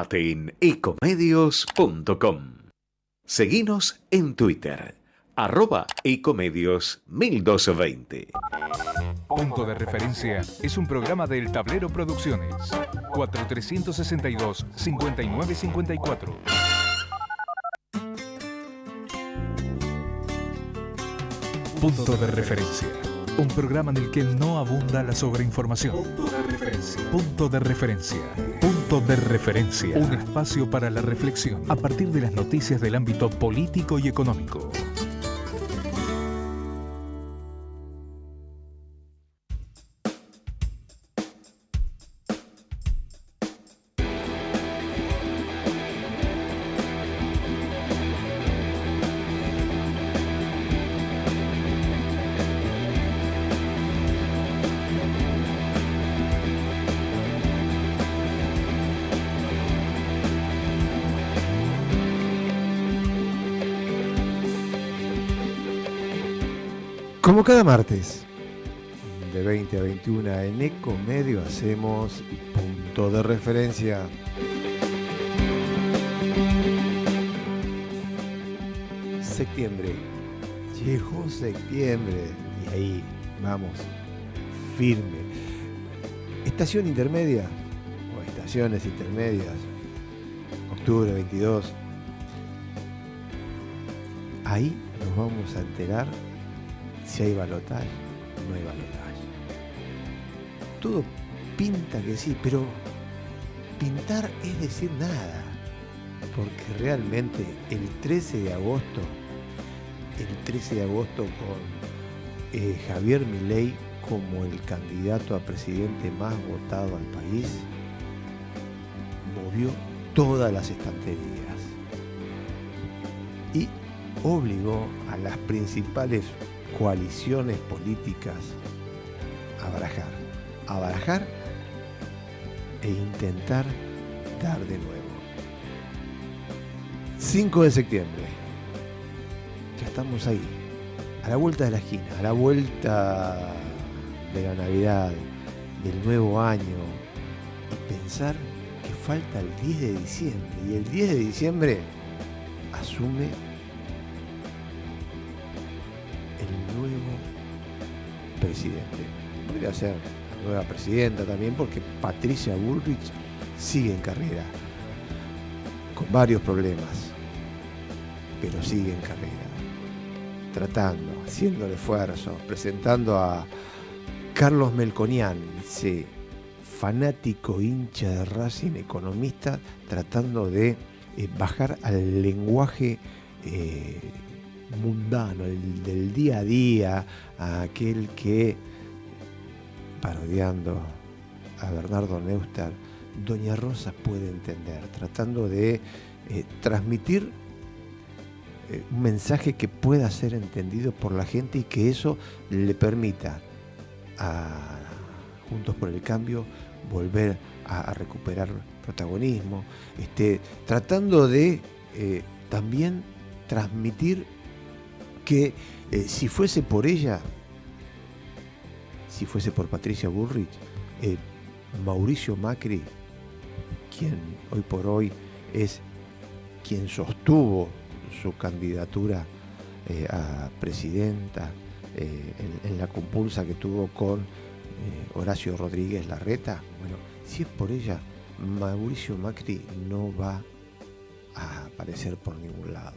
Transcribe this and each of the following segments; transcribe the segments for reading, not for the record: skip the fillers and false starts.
Infórmate en ecomedios.com. Seguinos en Twitter, @ecomedios1220. Punto de Referencia es un programa del Tablero Producciones. 4362-5954. Punto de Referencia. Un programa en el que no abunda la sobreinformación. Punto de Referencia. Punto de Referencia. Punto de Referencia. Un espacio para la reflexión a partir de las noticias del ámbito político y económico. Como cada martes, de 20 a 21 en Ecomedio, hacemos Punto de Referencia. Septiembre. Llegó septiembre y ahí vamos, firme. Estación intermedia, o estaciones intermedias, octubre 22. Ahí nos vamos a enterar si hay balotaje, no hay balotaje. Todo pinta que sí, pero pintar es decir nada, porque realmente el 13 de agosto con Javier Milei como el candidato a presidente más votado al país, movió todas las estanterías y obligó a las principales coaliciones políticas a barajar e intentar dar de nuevo. 5 de septiembre, ya estamos ahí, a la vuelta de la esquina, a la vuelta de la Navidad, del nuevo año, y pensar que falta el 10 de diciembre, y el 10 de diciembre asume presidente. Podría ser la nueva presidenta también, porque Patricia Bullrich sigue en carrera, con varios problemas, pero sigue en carrera, tratando, haciendo el esfuerzo, presentando a Carlos Melconian, ese fanático hincha de Racing, economista, tratando de bajar al lenguaje mundano, el del día a día, a aquel que, parodiando a Bernardo Neustadt, Doña Rosa puede entender, tratando de transmitir un mensaje que pueda ser entendido por la gente y que eso le permita a Juntos por el Cambio volver a recuperar protagonismo, tratando de también transmitir que si fuese por ella, si fuese por Patricia Bullrich, Mauricio Macri, quien hoy por hoy es quien sostuvo su candidatura a presidenta en la compulsa que tuvo con Horacio Rodríguez Larreta, bueno, si es por ella, Mauricio Macri no va a aparecer por ningún lado.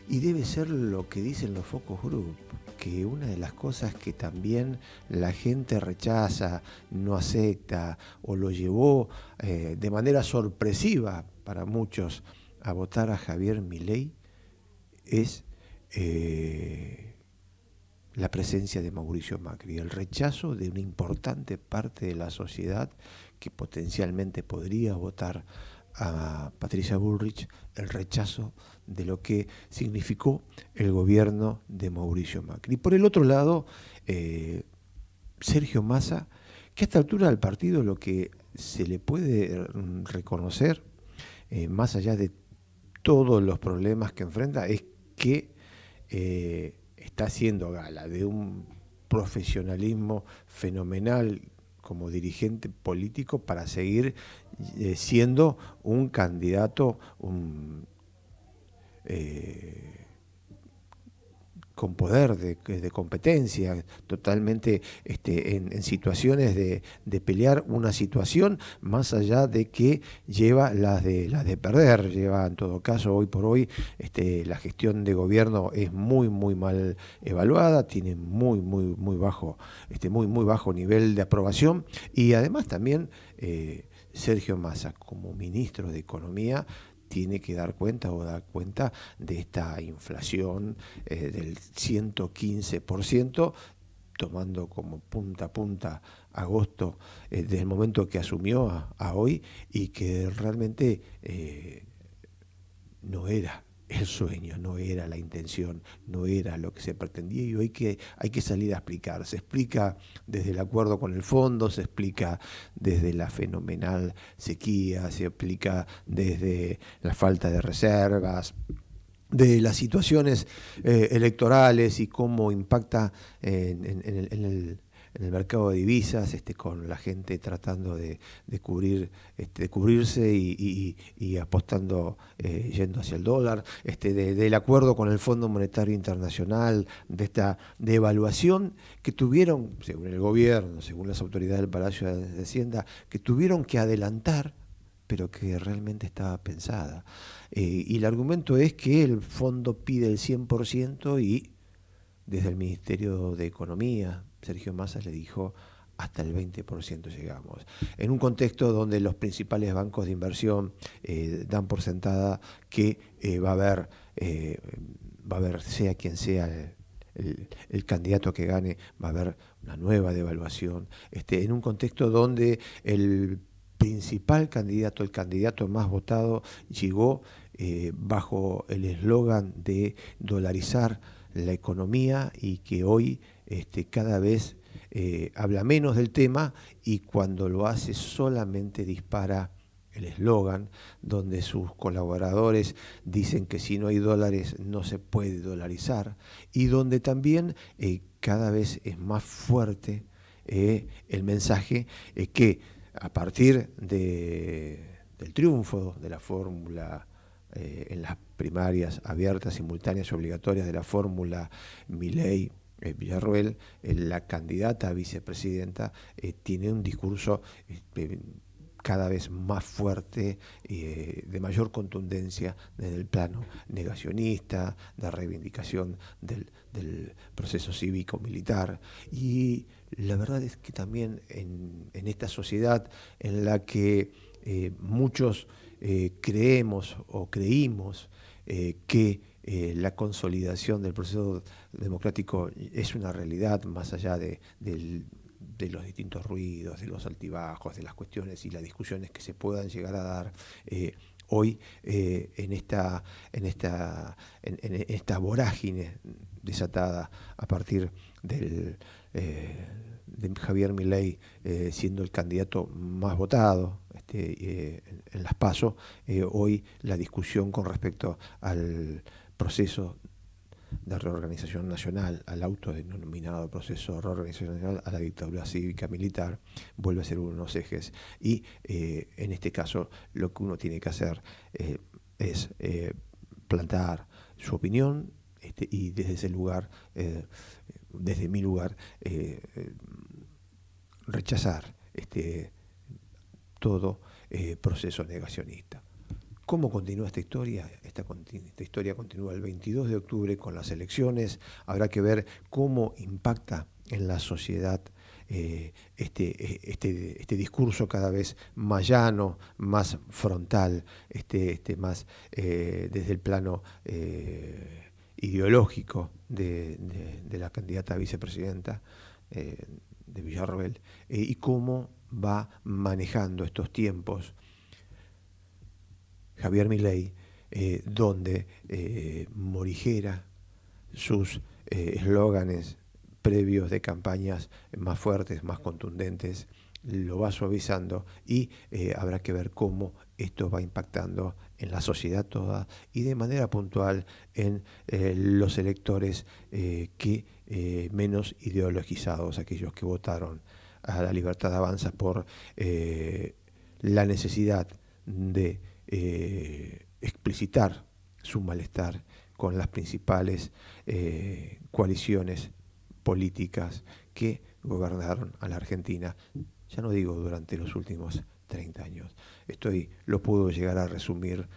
Y debe ser lo que dicen los focus group, que una de las cosas que también la gente rechaza, no acepta o lo llevó de manera sorpresiva para muchos a votar a Javier Milei es la presencia de Mauricio Macri, el rechazo de una importante parte de la sociedad que potencialmente podría votar a Patricia Bullrich, el rechazo de lo que significó el gobierno de Mauricio Macri. Y por el otro lado, Sergio Massa, que a esta altura del partido lo que se le puede reconocer, más allá de todos los problemas que enfrenta, es que está haciendo gala de un profesionalismo fenomenal como dirigente político para seguir siendo un candidato con poder de competencia, totalmente en situaciones de pelear una situación, más allá de que lleva las de perder, lleva en todo caso hoy por hoy la gestión de gobierno es muy mal evaluada, tiene muy bajo muy bajo nivel de aprobación, y además también Sergio Massa como ministro de Economía tiene que dar cuenta de esta inflación del 115%, tomando como punta a punta agosto desde el momento que asumió a hoy, y que realmente no era el sueño, no era la intención, no era lo que se pretendía, y hoy hay que salir a explicar. Se explica desde el acuerdo con el fondo, se explica desde la fenomenal sequía, se explica desde la falta de reservas, de las situaciones electorales y cómo impacta en el mercado de divisas, con la gente tratando de cubrirse y apostando, yendo hacia el dólar, del acuerdo con el Fondo Monetario Internacional, de esta devaluación que tuvieron, según el gobierno, según las autoridades del Palacio de Hacienda, que tuvieron que adelantar, pero que realmente estaba pensada. Y el argumento es que el fondo pide el 100% y desde el Ministerio de Economía, Sergio Massa le dijo hasta el 20% llegamos. En un contexto donde los principales bancos de inversión dan por sentada que va a haber, sea quien sea el candidato que gane, va a haber una nueva devaluación. En un contexto donde el principal candidato, el candidato más votado, llegó bajo el eslogan de dolarizar la economía, y que hoy cada vez habla menos del tema, y cuando lo hace solamente dispara el eslogan, donde sus colaboradores dicen que si no hay dólares no se puede dolarizar, y donde también cada vez es más fuerte el mensaje que a partir del triunfo de la fórmula en las primarias abiertas, simultáneas y obligatorias de la fórmula Milei-Villarroel, la candidata a vicepresidenta tiene un discurso cada vez más fuerte, de mayor contundencia desde el plano negacionista, de reivindicación del proceso cívico-militar. Y la verdad es que también en esta sociedad en la que muchos creemos o creímos que la consolidación del proceso democrático es una realidad, más allá de los distintos ruidos, de los altibajos, de las cuestiones y las discusiones que se puedan llegar a dar hoy en esta vorágine desatada a partir de Javier Milei siendo el candidato más votado en las PASO. Hoy la discusión con respecto al proceso de reorganización nacional, al autodenominado proceso de reorganización nacional, a la dictadura cívica militar, vuelve a ser uno de los ejes. Y en este caso lo que uno tiene que hacer es plantar su opinión, y desde ese lugar, desde mi lugar, rechazar todo proceso negacionista. ¿Cómo continúa esta historia? Esta historia continúa el 22 de octubre con las elecciones. Habrá que ver cómo impacta en la sociedad este discurso cada vez más llano, más frontal, más desde el plano ideológico de la candidata a vicepresidenta de Villarroel, y cómo va manejando estos tiempos Javier Milei, donde morigera sus eslóganes previos de campañas más fuertes, más contundentes, lo va suavizando, y habrá que ver cómo esto va impactando en la sociedad toda y de manera puntual en los electores que menos ideologizados, aquellos que votaron a la Libertad Avanza por la necesidad de explicitar su malestar con las principales coaliciones políticas que gobernaron a la Argentina, ya no digo durante los últimos 30 años. Lo puedo llegar a resumir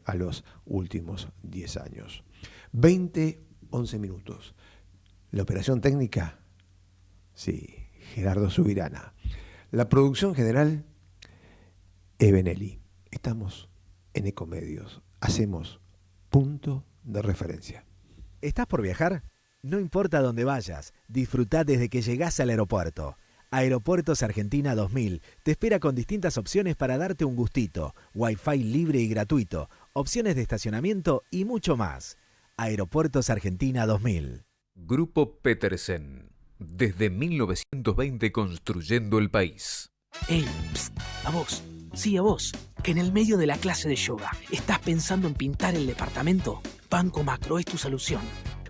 a los últimos 10 años. 11 minutos. La operación técnica, sí, Gerardo Subirana. La producción general, Ebenelli. Estamos en Ecomedios. Hacemos punto de referencia. ¿Estás por viajar? No importa dónde vayas, disfrutá desde que llegás al aeropuerto. Aeropuertos Argentina 2000 te espera con distintas opciones para darte un gustito, Wi-Fi libre y gratuito, opciones de estacionamiento y mucho más. Aeropuertos Argentina 2000. Grupo Petersen. Desde 1920 construyendo el país. ¡Ey! Psst, a vos. Sí, a vos. Que en el medio de la clase de yoga estás pensando en pintar el departamento. Banco Macro es tu solución.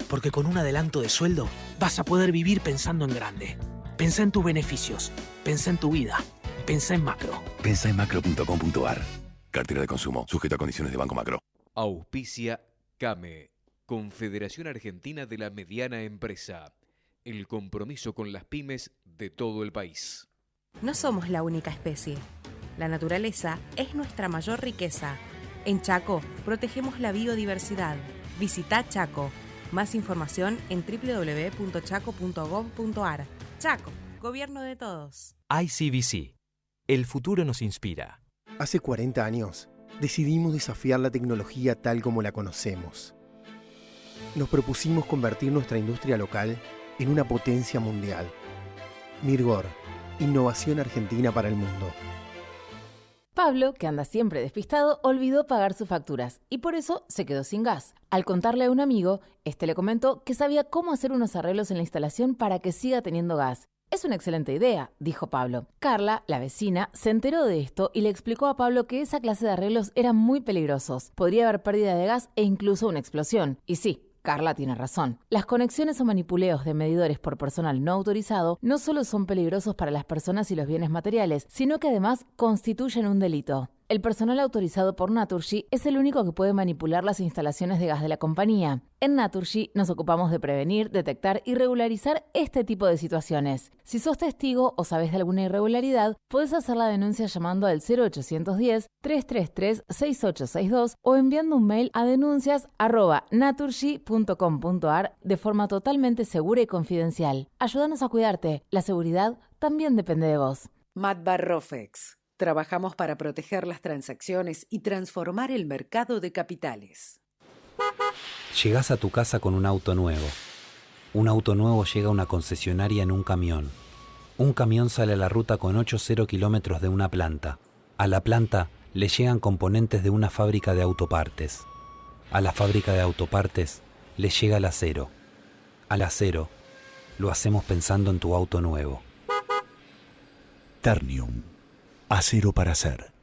Porque con un adelanto de sueldo vas a poder vivir pensando en grande. Pensá en tus beneficios. Pensá en tu vida. Pensá en Macro. Pensá en macro.com.ar. Cartera de consumo. Sujeta a condiciones de Banco Macro. Auspicia CAME. Confederación Argentina de la Mediana Empresa. El compromiso con las pymes de todo el país. No somos la única especie. La naturaleza es nuestra mayor riqueza. En Chaco, protegemos la biodiversidad. Visita Chaco. Más información en www.chaco.gov.ar. Chaco, gobierno de todos. ICBC. El futuro nos inspira. Hace 40 años, decidimos desafiar la tecnología tal como la conocemos. Nos propusimos convertir nuestra industria local en una potencia mundial. Mirgor, innovación argentina para el mundo. Pablo, que anda siempre despistado, olvidó pagar sus facturas y por eso se quedó sin gas. Al contarle a un amigo, este le comentó que sabía cómo hacer unos arreglos en la instalación para que siga teniendo gas. Es una excelente idea, dijo Pablo. Carla, la vecina, se enteró de esto y le explicó a Pablo que esa clase de arreglos eran muy peligrosos. Podría haber pérdida de gas e incluso una explosión. Y sí, Carla tiene razón. Las conexiones o manipuleos de medidores por personal no autorizado no solo son peligrosos para las personas y los bienes materiales, sino que además constituyen un delito. El personal autorizado por Naturgy es el único que puede manipular las instalaciones de gas de la compañía. En Naturgy nos ocupamos de prevenir, detectar y regularizar este tipo de situaciones. Si sos testigo o sabes de alguna irregularidad, podés hacer la denuncia llamando al 0810-333-6862 o enviando un mail a denuncias@naturgy.com.ar de forma totalmente segura y confidencial. Ayúdanos a cuidarte. La seguridad también depende de vos. Matbar Rofex. Trabajamos para proteger las transacciones y transformar el mercado de capitales. Llegás a tu casa con un auto nuevo. Un auto nuevo llega a una concesionaria en un camión. Un camión sale a la ruta con 8,0 kilómetros de una planta. A la planta le llegan componentes de una fábrica de autopartes. A la fábrica de autopartes le llega el acero. Al acero lo hacemos pensando en tu auto nuevo. Ternium. Acero para hacer.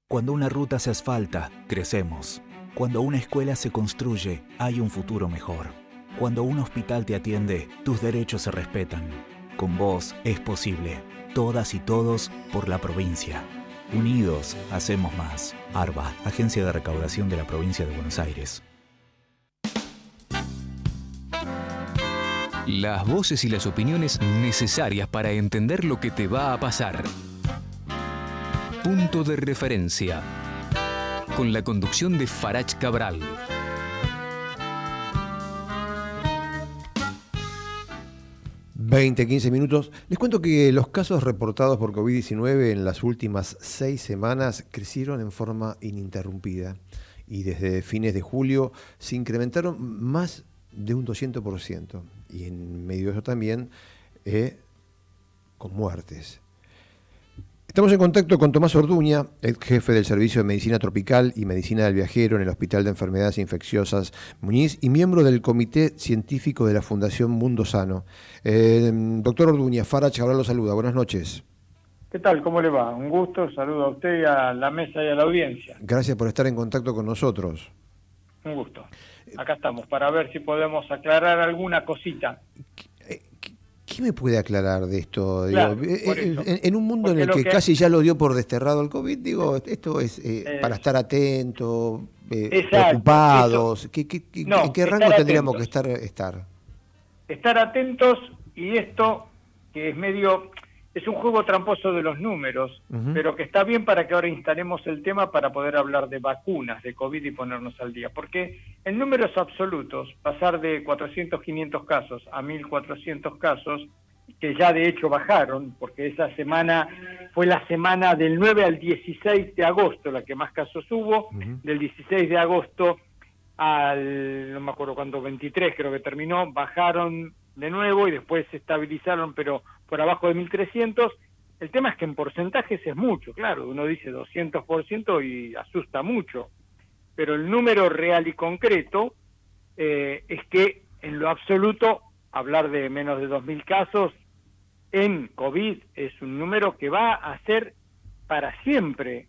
Cuando una ruta se asfalta, crecemos. Cuando una escuela se construye, hay un futuro mejor. Cuando un hospital te atiende, tus derechos se respetan. Con vos es posible. Todas y todos por la provincia. Unidos hacemos más. ARBA, Agencia de Recaudación de la Provincia de Buenos Aires. Las voces y las opiniones necesarias para entender lo que te va a pasar. Punto de referencia. Con la conducción de Farach Cabral. ...15 minutos. Les cuento que los casos reportados por COVID-19 en las últimas 6 semanas crecieron en forma ininterrumpida y desde fines de julio se incrementaron más de un 200%. Y en medio de eso también con muertes. Estamos en contacto con Tomás Orduña, ex jefe del Servicio de Medicina Tropical y Medicina del Viajero en el Hospital de Enfermedades Infecciosas Muñiz y miembro del Comité Científico de la Fundación Mundo Sano. Doctor Orduña, Farach Cabral lo saluda. Buenas noches. ¿Qué tal? ¿Cómo le va? Un gusto. Saludo a usted y a la mesa y a la audiencia. Gracias por estar en contacto con nosotros. Un gusto. Acá estamos para ver si podemos aclarar alguna cosita. ¿Qué ¿Qué me puede aclarar de esto? Claro, Digo, por eso. en un mundo Porque en el lo que que- casi ya lo dio por desterrado el COVID, digo, esto es para estar atento, preocupados. No, ¿En qué estar rango tendríamos que atentos. estar? Estar atentos, y esto que es un juego tramposo de los números, Ujú. pero que está bien para que ahora instalemos el tema para poder hablar de vacunas, de COVID y ponernos al día. Porque en números absolutos, pasar de 400, 500 casos a 1.400 casos, que ya de hecho bajaron, porque esa semana fue la semana del 9 al 16 de agosto la que más casos hubo, del 16 de agosto al, no me acuerdo cuándo, 23 creo que terminó, bajaron de nuevo y después se estabilizaron, pero por abajo de 1.300. El tema es que en porcentajes es mucho, claro, uno dice 200% y asusta mucho, pero el número real y concreto es que en lo absoluto, hablar de menos de 2.000 casos en COVID es un número que va a ser para siempre,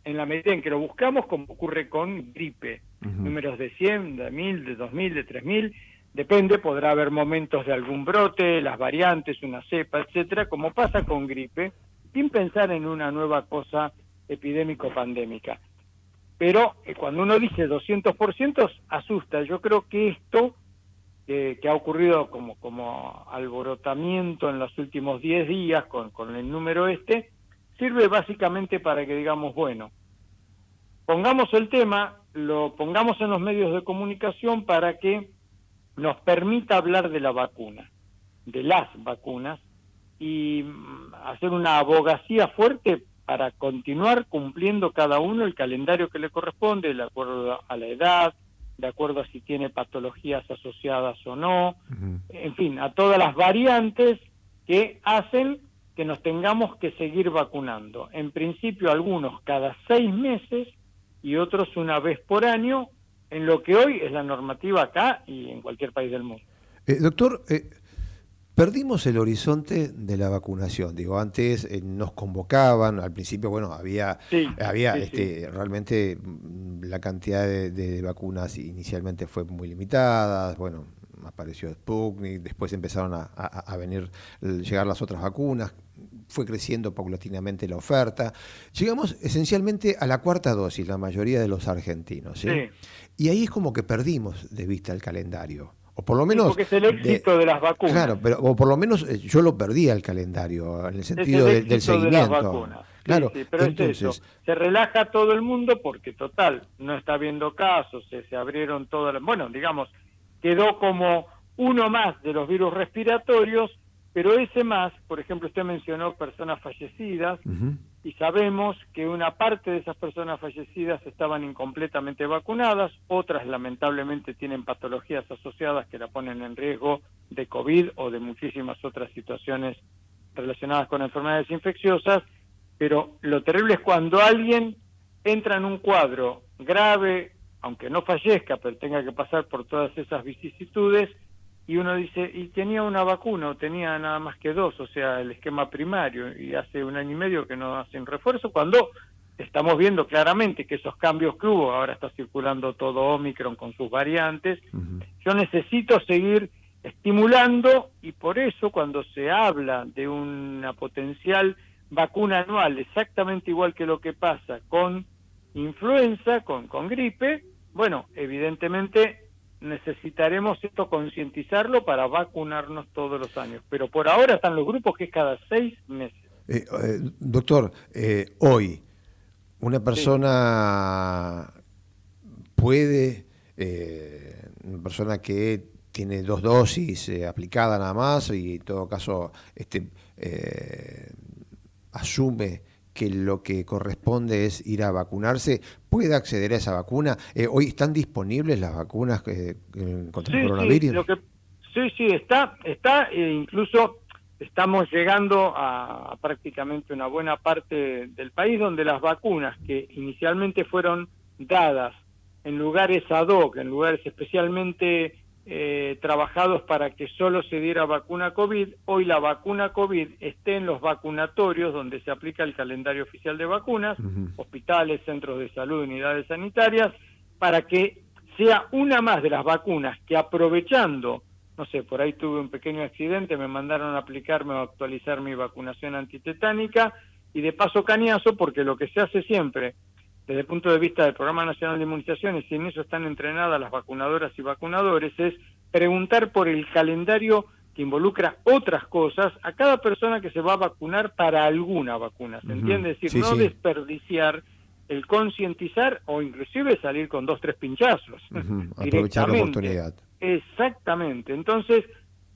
en la medida en que lo buscamos, como ocurre con gripe. Números de 100, de 1.000, de 2.000, de 3.000, depende, podrá haber momentos de algún brote, las variantes, una cepa, etcétera, como pasa con gripe, sin pensar en una nueva cosa epidémico-pandémica. Pero cuando uno dice 200%, asusta. Yo creo que esto, que ha ocurrido como alborotamiento en los últimos 10 días con el número sirve básicamente para que digamos, bueno, pongamos el tema, lo pongamos en los medios de comunicación para que nos permita hablar de la vacuna, de las vacunas, y hacer una abogacía fuerte para continuar cumpliendo cada uno el calendario que le corresponde, de acuerdo a la edad, de acuerdo a si tiene patologías asociadas o no, en fin, a todas las variantes que hacen que nos tengamos que seguir vacunando. En principio algunos cada 6 meses y otros una vez por año, en lo que hoy es la normativa acá y en cualquier país del mundo. Doctor, perdimos el horizonte de la vacunación. Digo, antes nos convocaban, al principio, bueno, había realmente la cantidad de vacunas inicialmente fue muy limitada, bueno, apareció Sputnik, después empezaron a llegar las otras vacunas, fue creciendo paulatinamente la oferta. Llegamos esencialmente a la 4ª dosis, la mayoría de los argentinos, ¿sí? Y ahí es como que perdimos de vista el calendario. O por lo menos... porque es el éxito de las vacunas. Claro, pero o por lo menos yo lo perdí el calendario, en el sentido del seguimiento. De las vacunas. Claro, sí, pero entonces, es eso. Se relaja todo el mundo porque, total, no está habiendo casos, se abrieron todas las... Bueno, digamos, quedó como uno más de los virus respiratorios, pero ese más, por ejemplo, usted mencionó personas fallecidas, y sabemos que una parte de esas personas fallecidas estaban incompletamente vacunadas, otras lamentablemente tienen patologías asociadas que la ponen en riesgo de COVID o de muchísimas otras situaciones relacionadas con enfermedades infecciosas, pero lo terrible es cuando alguien entra en un cuadro grave, aunque no fallezca, pero tenga que pasar por todas esas vicisitudes, y uno dice, y tenía una vacuna, o tenía nada más que 2, o sea, el esquema primario, y hace 1 año y medio que no hacen refuerzo, cuando estamos viendo claramente que esos cambios que hubo, ahora está circulando todo Omicron con sus variantes, yo necesito seguir estimulando, y por eso cuando se habla de una potencial vacuna anual, exactamente igual que lo que pasa con influenza, con gripe, bueno, evidentemente necesitaremos esto concientizarlo para vacunarnos todos los años, pero por ahora están los grupos que es cada 6 meses. Doctor, hoy una persona puede, una persona que tiene 2 dosis aplicada nada más y en todo caso asume que lo que corresponde es ir a vacunarse, ¿puede acceder a esa vacuna? ¿Hoy están disponibles las vacunas contra el coronavirus? Sí, está, incluso estamos llegando a prácticamente una buena parte del país donde las vacunas que inicialmente fueron dadas en lugares ad hoc, en lugares especialmente trabajados para que solo se diera vacuna COVID, hoy la vacuna COVID esté en los vacunatorios donde se aplica el calendario oficial de vacunas, hospitales, centros de salud, unidades sanitarias, para que sea una más de las vacunas que, aprovechando no sé, por ahí tuve un pequeño accidente, me mandaron a aplicarme o actualizar mi vacunación antitetánica, y de paso cañazo, porque lo que se hace siempre, desde el punto de vista del Programa Nacional de Inmunizaciones, y en eso están entrenadas las vacunadoras y vacunadores, es preguntar por el calendario que involucra otras cosas a cada persona que se va a vacunar para alguna vacuna, ¿se entiende? Es decir, no desperdiciar el concientizar o inclusive salir con 2, 3 pinchazos. Aprovechar la oportunidad. Exactamente. Entonces,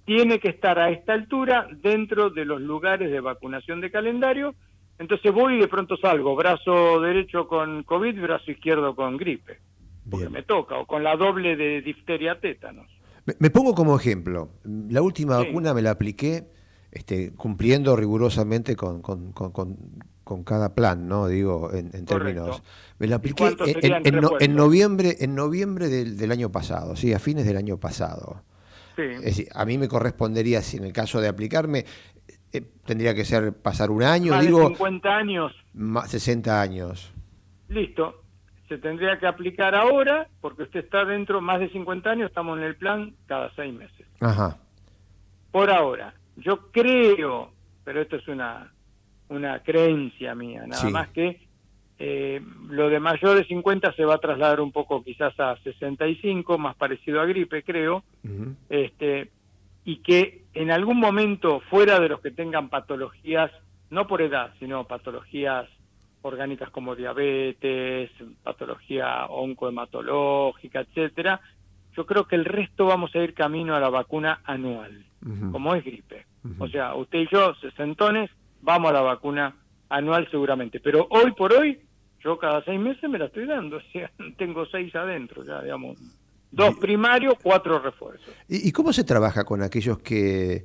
tiene que estar a esta altura dentro de los lugares de vacunación de calendario. Entonces voy y de pronto salgo, brazo derecho con COVID, brazo izquierdo con gripe, porque me toca, o con la doble de difteria tétanos. Me pongo como ejemplo, la última vacuna me la apliqué cumpliendo rigurosamente con cada plan, ¿no? Digo, en términos. Me la apliqué en noviembre del año pasado, sí, a fines del año pasado. Sí. Es decir, a mí me correspondería, si en el caso de aplicarme, tendría que pasar un año, más digo. De 50 años. 60 años. Listo. Se tendría que aplicar ahora, porque usted está dentro, más de 50 años, estamos en el plan cada 6 meses. Ajá. Por ahora. Yo creo, pero esto es una creencia mía, nada más que lo de mayor de 50 se va a trasladar un poco quizás a 65, más parecido a gripe, creo, y que en algún momento, fuera de los que tengan patologías, no por edad, sino patologías orgánicas como diabetes, patología oncohematológica, etcétera, yo creo que el resto vamos a ir camino a la vacuna anual, como es gripe. O sea, usted y yo, sesentones, vamos a la vacuna anual seguramente, pero hoy por hoy, yo cada 6 meses me la estoy dando, o sea, tengo 6 adentro, ya digamos, 2 primarios, 4 refuerzos. ¿Y cómo se trabaja con aquellos que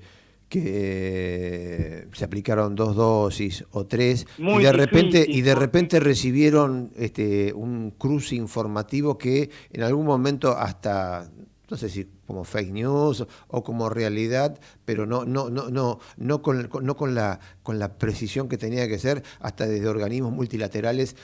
se aplicaron 2 dosis o 3 y de repente recibieron un cruce informativo que en algún momento hasta, no sé si como fake news o como realidad, pero no con la precisión que tenía que ser, hasta desde organismos multilaterales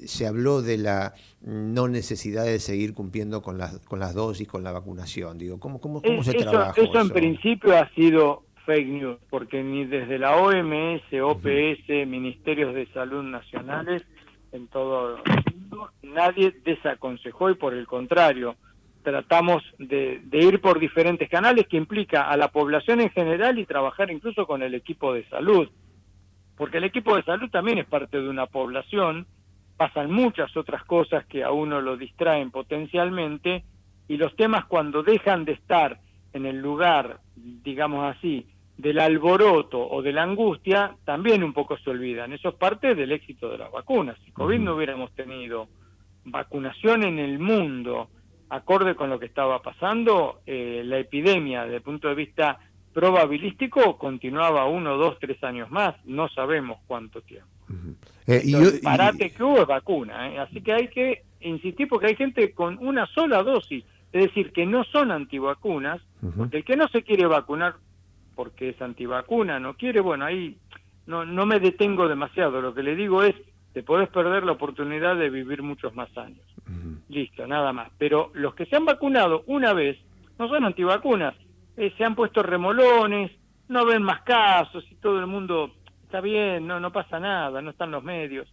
se habló de la no necesidad de seguir cumpliendo con las dosis, con la vacunación. Digo, ¿cómo se trabaja eso? En principio ha sido fake news, porque ni desde la OMS, OPS, Ministerios de Salud Nacionales, en todo el mundo, nadie desaconsejó, y por el contrario, tratamos de ir por diferentes canales, que implica a la población en general y trabajar incluso con el equipo de salud, porque el equipo de salud también es parte de una población, pasan muchas otras cosas que a uno lo distraen potencialmente, y los temas cuando dejan de estar en el lugar, digamos así, del alboroto o de la angustia, también un poco se olvidan. Eso es parte del éxito de las vacunas. Si COVID no hubiéramos tenido vacunación en el mundo acorde con lo que estaba pasando, la epidemia desde el punto de vista probabilístico continuaba 1, 2, 3 años más, no sabemos cuánto tiempo. El parate que hubo es vacuna, así que hay que insistir, porque hay gente con una sola dosis, es decir, que no son antivacunas, porque el que no se quiere vacunar porque es antivacuna, no quiere, bueno, ahí no me detengo demasiado, lo que le digo es, te podés perder la oportunidad de vivir muchos más años. Listo, nada más. Pero los que se han vacunado una vez no son antivacunas, se han puesto remolones, no ven más casos y todo el mundo está bien, no pasa nada, no están los medios.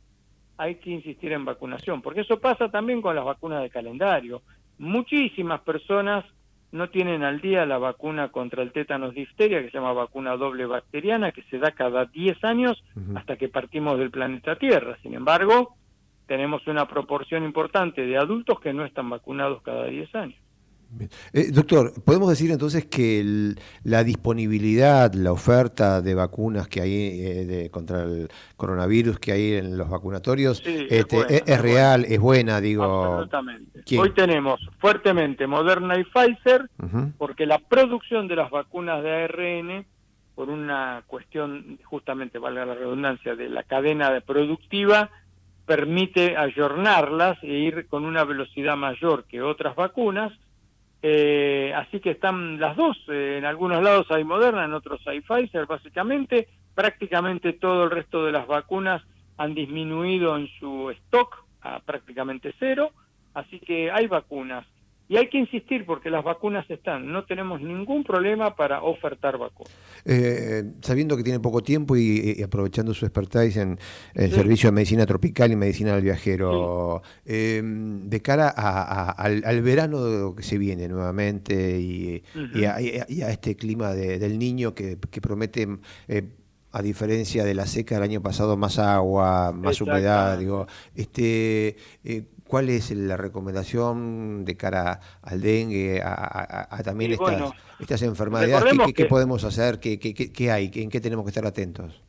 Hay que insistir en vacunación, porque eso pasa también con las vacunas de calendario. Muchísimas personas no tienen al día la vacuna contra el tétanos difteria, que se llama vacuna doble bacteriana, que se da cada 10 años hasta que partimos del planeta Tierra. Sin embargo, tenemos una proporción importante de adultos que no están vacunados cada 10 años. Doctor, ¿podemos decir entonces que la disponibilidad, la oferta de vacunas que hay contra el coronavirus que hay en los vacunatorios es real, es buena, digo? Absolutamente. Hoy tenemos fuertemente Moderna y Pfizer, porque la producción de las vacunas de ARN, por una cuestión, justamente, valga la redundancia, de la cadena productiva, permite ayornarlas e ir con una velocidad mayor que otras vacunas. Así que están las dos, en algunos lados hay Moderna, en otros hay Pfizer, básicamente. Prácticamente todo el resto de las vacunas han disminuido en su stock a prácticamente 0, así que hay vacunas. Y hay que insistir porque las vacunas están, no tenemos ningún problema para ofertar vacunas. Sabiendo que tiene poco tiempo y aprovechando su expertise en el servicio de medicina tropical y medicina del viajero, de cara al verano que se viene nuevamente y a este clima del Niño que promete, a diferencia de la seca del año pasado, más agua, más humedad, digo, ¿cuál es la recomendación de cara al dengue, a también estas enfermedades? ¿Qué podemos hacer? ¿Qué hay? ¿En qué tenemos que estar atentos?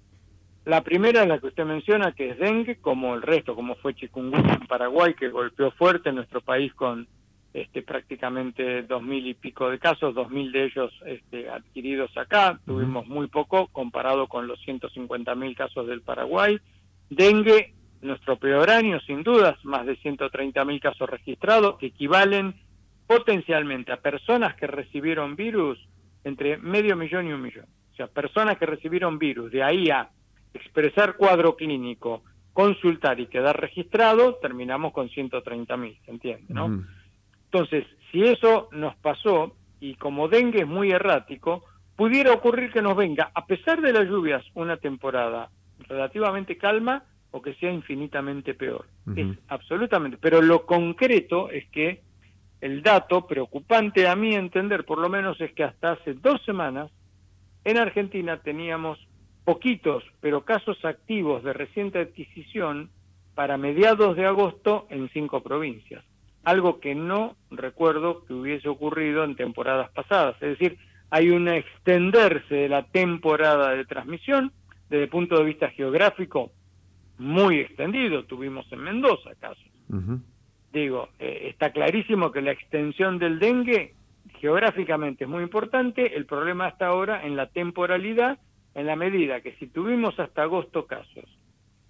La primera es la que usted menciona, que es dengue, como el resto, como fue chikungunya en Paraguay, que golpeó fuerte en nuestro país con prácticamente 2.000 y pico de casos, 2.000 de ellos adquiridos acá. Tuvimos muy poco comparado con los 150.000 casos del Paraguay. Dengue, nuestro peor año, sin dudas, más de 130.000 casos registrados, que equivalen potencialmente a personas que recibieron virus entre 500.000 y 1 millón. O sea, personas que recibieron virus, de ahí a expresar cuadro clínico, consultar y quedar registrado, terminamos con 130.000, ¿se entiende, no? Entonces, si eso nos pasó, y como dengue es muy errático, pudiera ocurrir que nos venga, a pesar de las lluvias, una temporada relativamente calma, o que sea infinitamente peor. Es absolutamente. Pero lo concreto es que el dato preocupante, a mi entender, por lo menos, es que hasta hace 2 semanas en Argentina teníamos poquitos, pero casos activos de reciente adquisición para mediados de agosto en 5 provincias. Algo que no recuerdo que hubiese ocurrido en temporadas pasadas. Es decir, hay un extenderse de la temporada de transmisión desde el punto de vista geográfico muy extendido. Tuvimos en Mendoza casos. Digo, está clarísimo que la extensión del dengue geográficamente es muy importante. El problema hasta ahora en la temporalidad, en la medida que si tuvimos hasta agosto casos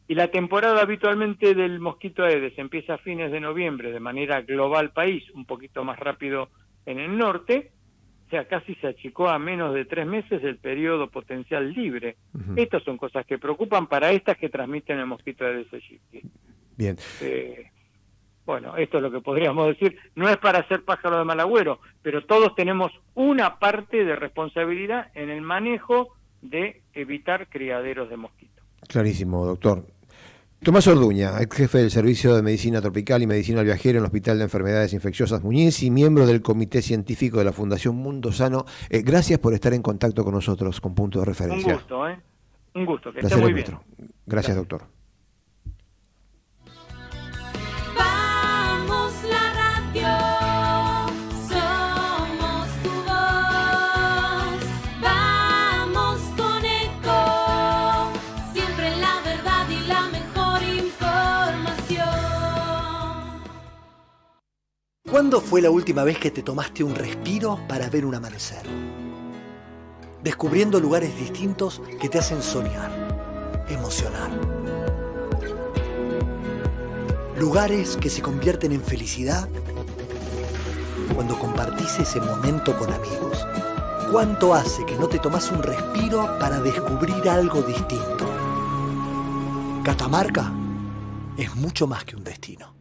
y la temporada habitualmente del mosquito Aedes empieza a fines de noviembre de manera global país, un poquito más rápido en el norte, o sea, casi se achicó a menos de 3 meses el periodo potencial libre. Estas son cosas que preocupan para estas que transmiten el mosquito Aedes aegypti. Bien. Bueno, esto es lo que podríamos decir. No es para ser pájaro de mal agüero, pero todos tenemos una parte de responsabilidad en el manejo de evitar criaderos de mosquitos. Clarísimo, doctor. Tomás Orduña, ex jefe del Servicio de Medicina Tropical y Medicina al Viajero en el Hospital de Enfermedades Infecciosas Muñiz y miembro del Comité Científico de la Fundación Mundo Sano. Gracias por estar en contacto con nosotros, con Punto de Referencia. Un gusto, Un gusto, que placer esté muy bien. Gracias, doctor. Vamos la radio, somos tu voz. Vamos con Eco, siempre la verdad y la mejor información. ¿Cuándo fue la última vez que te tomaste un respiro para ver un amanecer? Descubriendo lugares distintos que te hacen soñar, emocionar. Lugares que se convierten en felicidad cuando compartís ese momento con amigos. ¿Cuánto hace que no te tomás un respiro para descubrir algo distinto? Catamarca es mucho más que un destino.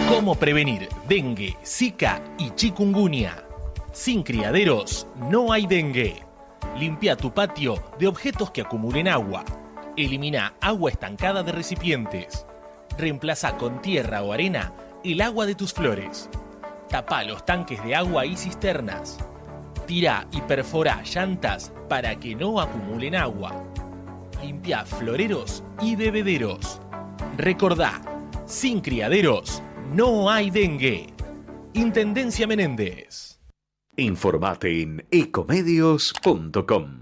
¿Cómo prevenir dengue, zika y chikungunya? Sin criaderos no hay dengue. Limpia tu patio de objetos que acumulen agua. Elimina agua estancada de recipientes. Reemplaza con tierra o arena el agua de tus flores. Tapa los tanques de agua y cisternas. Tira y perfora llantas para que no acumulen agua. Limpia floreros y bebederos. Recordá, sin criaderos no hay dengue. Intendencia Menéndez. Informate en ecomedios.com.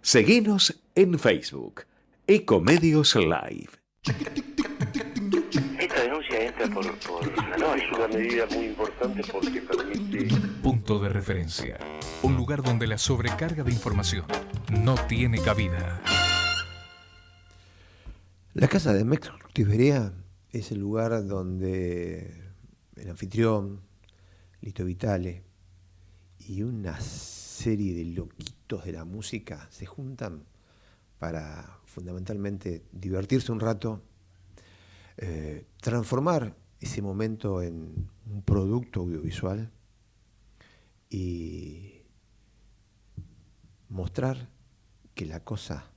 Seguinos en Facebook. Ecomedios Live. Esta denuncia entra por la norma. Es una medida muy importante porque permite... Punto de Referencia. Un lugar donde la sobrecarga de información no tiene cabida. La casa de Mex Fructivería es el lugar donde el anfitrión, Lito Vitale, y una serie de loquitos de la música se juntan para fundamentalmente divertirse un rato, transformar ese momento en un producto audiovisual y mostrar que la cosa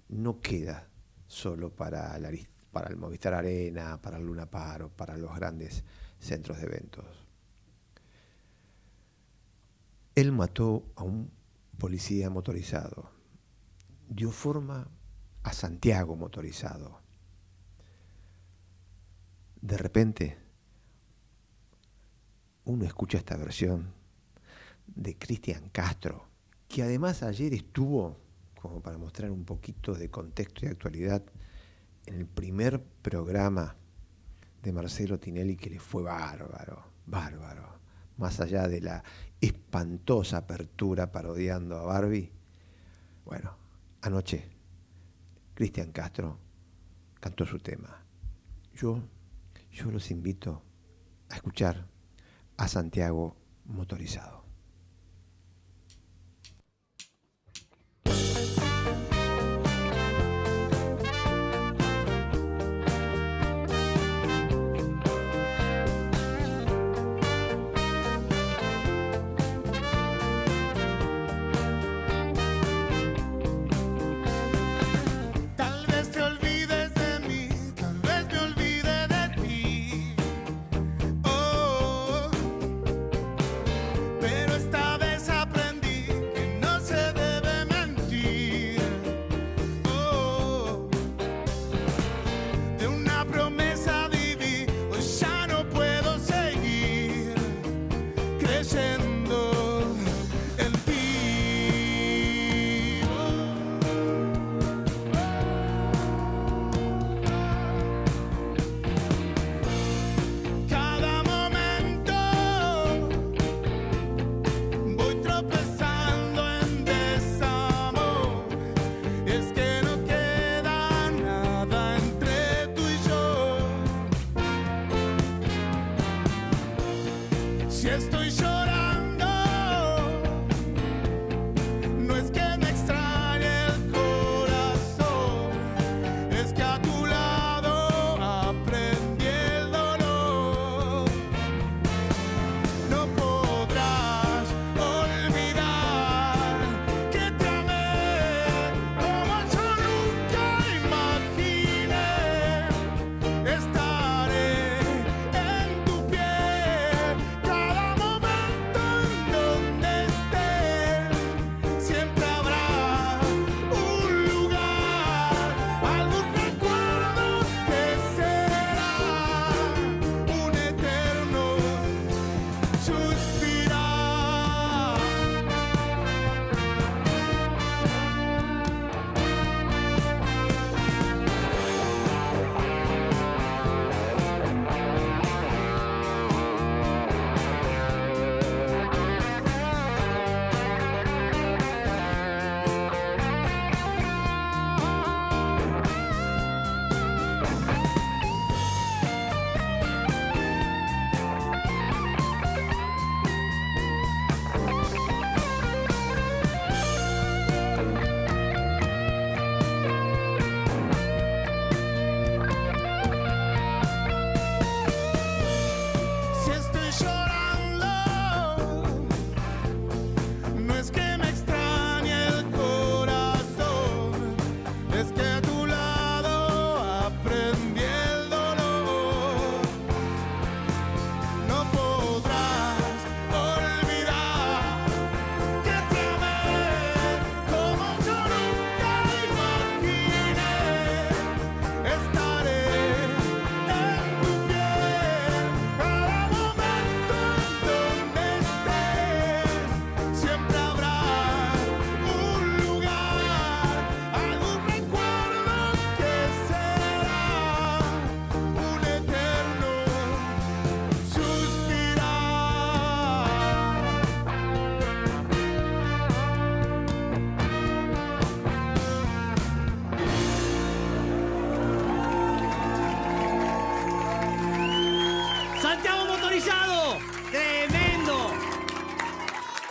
no queda solo para el Movistar Arena, para el Luna Park o para los grandes centros de eventos. Él mató a un policía motorizado, dio forma a Santiago motorizado. De repente, uno escucha esta versión de Cristian Castro, que además ayer estuvo, como para mostrar un poquito de contexto y actualidad, en el primer programa de Marcelo Tinelli, que le fue bárbaro. Más allá de la espantosa apertura parodiando a Barbie. Bueno, anoche Cristian Castro cantó su tema. Yo los invito a escuchar a Santiago motorizado.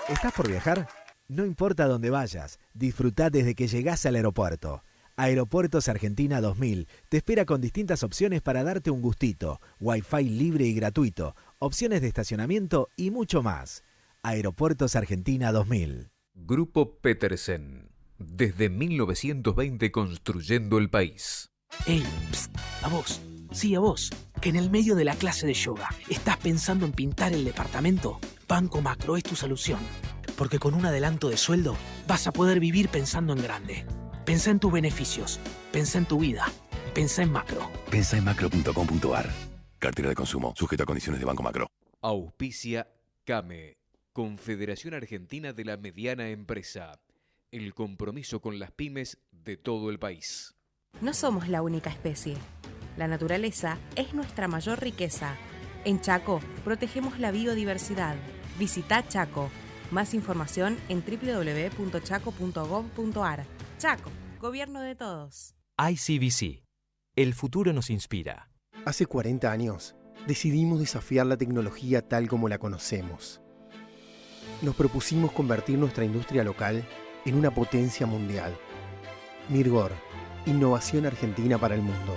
¿Estás por viajar? No importa dónde vayas, disfrutá desde que llegás al aeropuerto. Aeropuertos Argentina 2000 te espera con distintas opciones para darte un gustito, Wi-Fi libre y gratuito, opciones de estacionamiento y mucho más. Aeropuertos Argentina 2000. Grupo Petersen. Desde 1920 construyendo el país. ¡Ey! Psst, a vos. Sí, a vos. Que en el medio de la clase de yoga estás pensando en pintar el departamento. Banco Macro es tu solución. Porque con un adelanto de sueldo vas a poder vivir pensando en grande. Pensá en tus beneficios. Pensá en tu vida. Pensá en Macro. Pensá en macro.com.ar. Cartera de consumo. Sujeto a condiciones de Banco Macro. Auspicia CAME, Confederación Argentina de la Mediana Empresa. El compromiso con las pymes de todo el país. No somos la única especie. La naturaleza es nuestra mayor riqueza. En Chaco, protegemos la biodiversidad. Visita Chaco. Más información en www.chaco.gov.ar. Chaco, gobierno de todos. ICBC. El futuro nos inspira. Hace 40 años, decidimos desafiar la tecnología tal como la conocemos. Nos propusimos convertir nuestra industria local en una potencia mundial. Mirgor, innovación argentina para el mundo.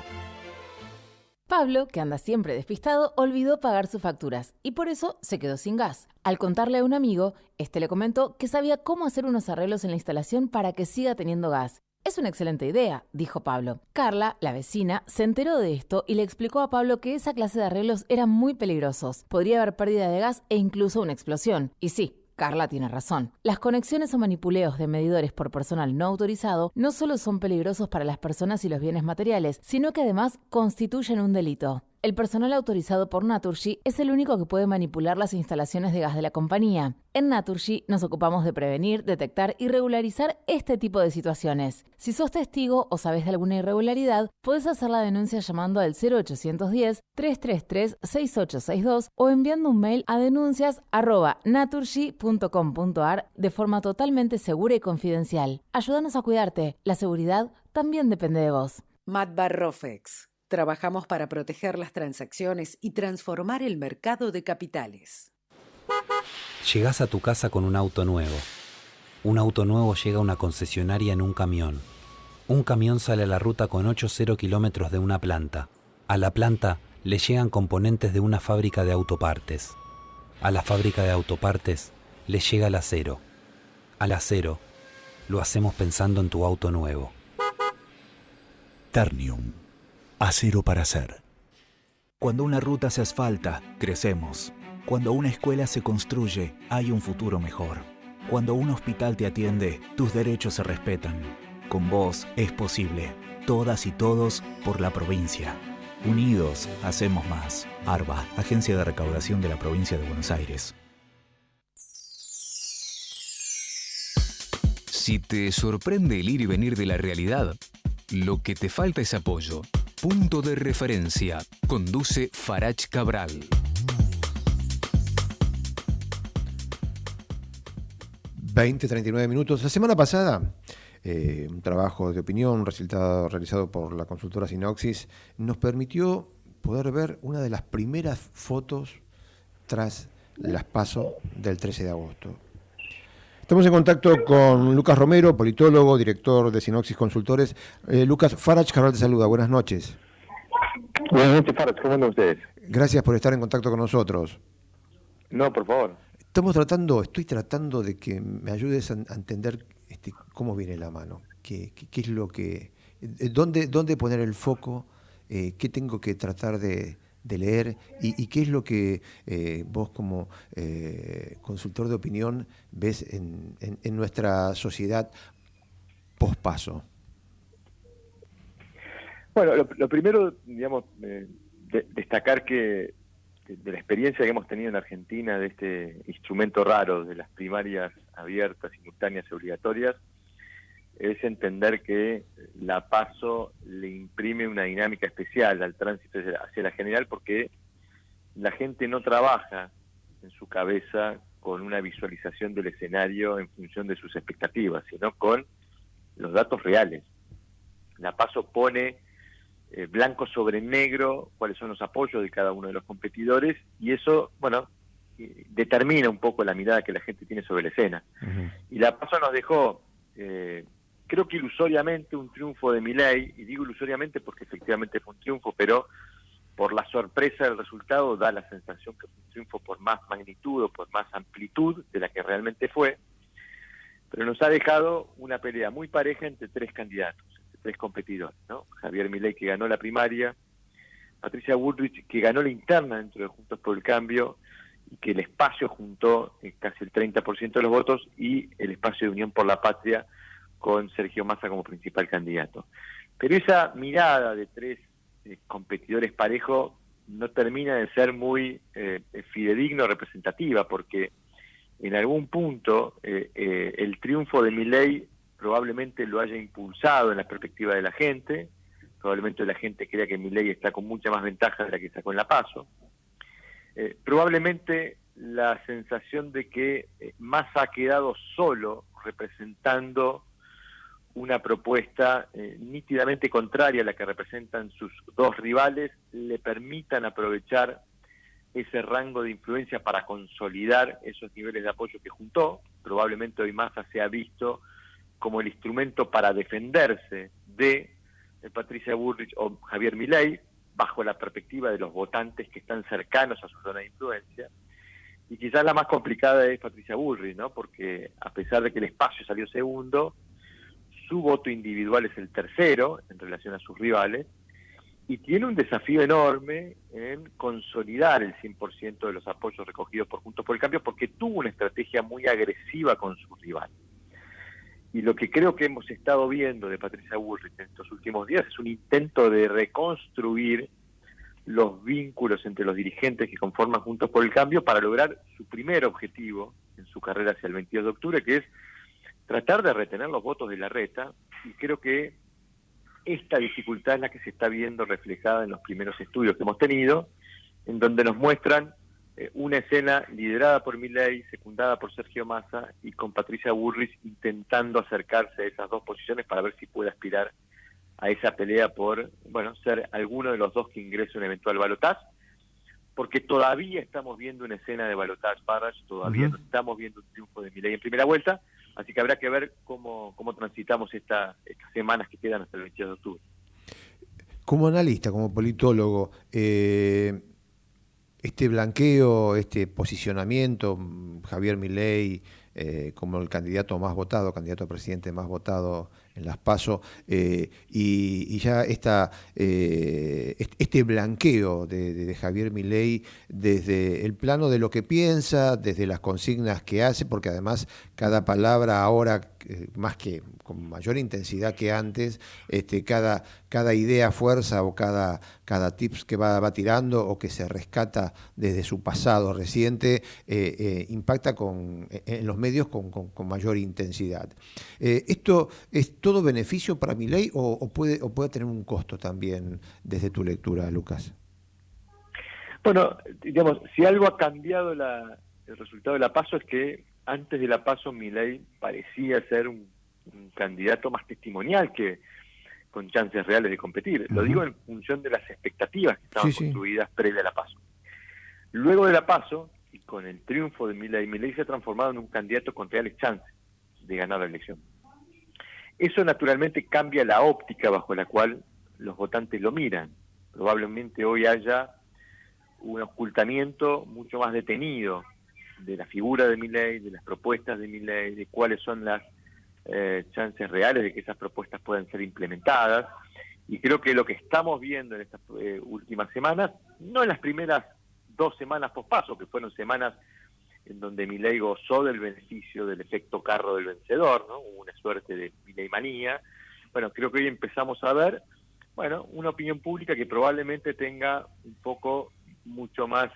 Pablo, que anda siempre despistado, olvidó pagar sus facturas y por eso se quedó sin gas. Al contarle a un amigo, este le comentó que sabía cómo hacer unos arreglos en la instalación para que siga teniendo gas. Es una excelente idea, dijo Pablo. Carla, la vecina, se enteró de esto y le explicó a Pablo que esa clase de arreglos eran muy peligrosos. Podría haber pérdida de gas e incluso una explosión. Y sí, Carla tiene razón. Las conexiones o manipuleos de medidores por personal no autorizado no solo son peligrosos para las personas y los bienes materiales, sino que además constituyen un delito. El personal autorizado por Naturgy es el único que puede manipular las instalaciones de gas de la compañía. En Naturgy nos ocupamos de prevenir, detectar y regularizar este tipo de situaciones. Si sos testigo o sabés de alguna irregularidad, podés hacer la denuncia llamando al 0810-333-6862 o enviando un mail a denuncias@naturgy.com.ar de forma totalmente segura y confidencial. Ayúdanos a cuidarte. La seguridad también depende de vos. Matbar Rofex. Trabajamos para proteger las transacciones y transformar el mercado de capitales. Llegás a tu casa con un auto nuevo. Un auto nuevo llega a una concesionaria en un camión. Un camión sale a la ruta con 8,0 kilómetros de una planta. A la planta le llegan componentes de una fábrica de autopartes. A la fábrica de autopartes le llega el acero. Al acero lo hacemos pensando en tu auto nuevo. Ternium. Acero para hacer. Cuando una ruta se asfalta, crecemos. Cuando una escuela se construye, hay un futuro mejor. Cuando un hospital te atiende, tus derechos se respetan. Con vos es posible. Todas y todos por la provincia. Unidos, hacemos más. ARBA, Agencia de Recaudación de la Provincia de Buenos Aires. Si te sorprende el ir y venir de la realidad, lo que te falta es apoyo. Punto de referencia. Conduce Farach Cabral. ...20:39. La semana pasada, un trabajo de opinión realizado por la consultora Sinoxis nos permitió poder ver una de las primeras fotos tras las PASO del 13 de agosto. Estamos en contacto con Lucas Romero, politólogo, director de Sinoxis Consultores. Lucas, Farach Cabral te saluda, buenas noches. Buenas noches, Farach, ¿cómo andan ustedes? Gracias por estar en contacto con nosotros. No, por favor. Estoy tratando de que me ayudes a entender cómo viene la mano, qué es lo que, dónde poner el foco, qué tengo que tratar de leer y qué es lo que vos como consultor de opinión ves en nuestra sociedad post-paso. Bueno, lo primero, digamos, destacar que de la experiencia que hemos tenido en Argentina de este instrumento raro de las primarias abiertas, simultáneas y obligatorias, es entender que la PASO le imprime una dinámica especial al tránsito hacia la general, porque la gente no trabaja en su cabeza con una visualización del escenario en función de sus expectativas, sino con los datos reales. La PASO pone blanco sobre negro cuáles son los apoyos de cada uno de los competidores, y eso, bueno, determina un poco la mirada que la gente tiene sobre la escena. Uh-huh. Y la PASO nos dejó creo que ilusoriamente un triunfo de Milei, y digo ilusoriamente porque efectivamente fue un triunfo, pero por la sorpresa del resultado da la sensación que fue un triunfo por más magnitud o por más amplitud de la que realmente fue, pero nos ha dejado una pelea muy pareja entre tres candidatos, entre tres competidores, ¿no? Javier Milei, que ganó la primaria, Patricia Bullrich, que ganó la interna dentro de Juntos por el Cambio, y que el espacio juntó casi el 30% de los votos, y el espacio de Unión por la Patria con Sergio Massa como principal candidato. Pero esa mirada de tres competidores parejos no termina de ser muy fidedigno o representativa, porque en algún punto el triunfo de Milei probablemente lo haya impulsado en la perspectiva de la gente, probablemente la gente crea que Milei está con mucha más ventaja de la que sacó en la PASO. Probablemente la sensación de que Massa ha quedado solo representando una propuesta nítidamente contraria a la que representan sus dos rivales, le permitan aprovechar ese rango de influencia para consolidar esos niveles de apoyo que juntó. Probablemente hoy Massa se ha visto como el instrumento para defenderse de Patricia Bullrich o Javier Milei, bajo la perspectiva de los votantes que están cercanos a su zona de influencia. Y quizás la más complicada es Patricia Bullrich, ¿no? Porque a pesar de que el espacio salió segundo, su voto individual es el tercero en relación a sus rivales, y tiene un desafío enorme en consolidar el 100% de los apoyos recogidos por Juntos por el Cambio, porque tuvo una estrategia muy agresiva con su rival. Y lo que creo que hemos estado viendo de Patricia Bullrich en estos últimos días es un intento de reconstruir los vínculos entre los dirigentes que conforman Juntos por el Cambio para lograr su primer objetivo en su carrera hacia el 22 de octubre, que es tratar de retener los votos de Larreta, y creo que esta dificultad es la que se está viendo reflejada en los primeros estudios que hemos tenido, en donde nos muestran una escena liderada por Milei, secundada por Sergio Massa, y con Patricia Bullrich intentando acercarse a esas dos posiciones para ver si puede aspirar a esa pelea por, bueno, ser alguno de los dos que ingrese un eventual balotaje, porque todavía estamos viendo una escena de balotaje, todavía no estamos viendo un triunfo de Milei en primera vuelta, así que habrá que ver cómo transitamos estas semanas que quedan hasta el 22 de octubre. Como analista, como politólogo, este blanqueo, este posicionamiento, Javier Milei como el candidato más votado, candidato a presidente más votado en las PASO, y ya este blanqueo de Javier Milei desde el plano de lo que piensa, desde las consignas que hace, porque además cada palabra ahora, más que con mayor intensidad que antes, cada idea, fuerza o cada tips que va tirando o que se rescata desde su pasado reciente, impacta en los medios con mayor intensidad. ¿Esto es todo beneficio para Milei o puede tener un costo también desde tu lectura, Lucas? Bueno, digamos, si algo ha cambiado el resultado de la PASO es que antes de la PASO Milei parecía ser un candidato más testimonial que con chances reales de competir. Lo digo en función de las expectativas que estaban construidas previa a la PASO. Luego de la PASO, y con el triunfo de Milei se ha transformado en un candidato con reales chances de ganar la elección. Eso naturalmente cambia la óptica bajo la cual los votantes lo miran. Probablemente hoy haya un ocultamiento mucho más detenido de la figura de Milei, de las propuestas de Milei, de cuáles son las chances reales de que esas propuestas puedan ser implementadas. Y creo que lo que estamos viendo en estas últimas semanas, no en las primeras 2 semanas post-PASO, que fueron semanas en donde Milei gozó del beneficio del efecto carro del vencedor, ¿no? Hubo una suerte de Milei-manía. Bueno, creo que hoy empezamos a ver, bueno, una opinión pública que probablemente tenga un poco mucho más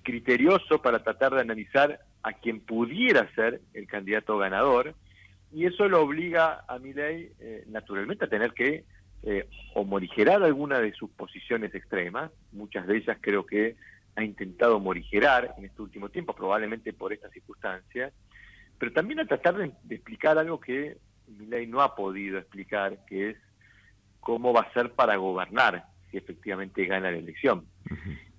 criterioso para tratar de analizar a quien pudiera ser el candidato ganador, y eso lo obliga a Milei naturalmente a tener que o morigerar alguna de sus posiciones extremas. Muchas de ellas creo que ha intentado morigerar en este último tiempo, probablemente por estas circunstancias, pero también a tratar de explicar algo que Milei no ha podido explicar, que es cómo va a ser para gobernar si efectivamente gana la elección.